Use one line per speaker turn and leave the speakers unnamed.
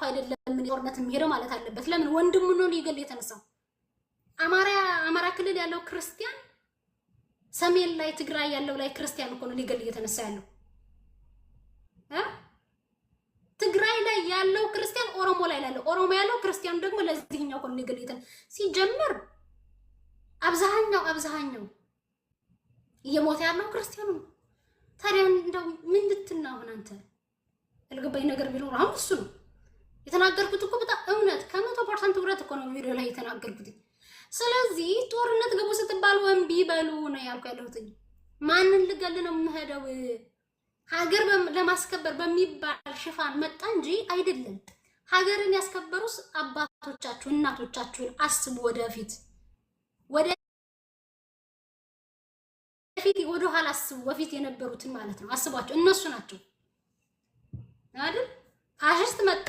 አይደለም ጦርነት የሚሄደው ማለት አለበት። ለምን ወንድሙ ነው ሊገል የተነሳው? አማራ ክልል ያለው ክርስቲያን ሰሜን ላይ ትግራይ ያለው ላይ ክርስቲያን እኮ ነው ሊገል እየተነሳ ያለው። ትግራይ ላይ ያለው ክርስቲያን ኦሮሞ ላይ ያለው ኦሮሞ ያለው ክርስቲያን ደግሞ ለዚህኛው እኮ ሊገል ሲጀምር አብዛኛው እየሞተ ያለው ክርስቲያኑ ነው። ታዲያ እንደው ምን ልትናው አንተ? አልገባኝ ነገር ቢኖር አሁን እሱ ነው የተናገርኩት እኮ በጣም እውነት ከ100% እውነት እኮ ነው ቪዲዮ ላይ የተናገርኩት። ስለዚህ ጦርነት ገቡ ስትባል ወንቢ በሉ ነው ያልኩ ያለሁት። ማንን ልገል ነው የምሄደው? ሀገር ለማስከበር በሚባል ሽፋን መጣ እንጂ አይደለም። ሀገርን ያስከበሩስ አባቶቻችሁ እናቶቻችሁን አስቡ። ወደፊት ወደ ኋላ አስቡ። በፊት የነበሩትን ማለት ነው አስቧቸው። እነሱ ናቸው አይደል ፋሽስት መጣ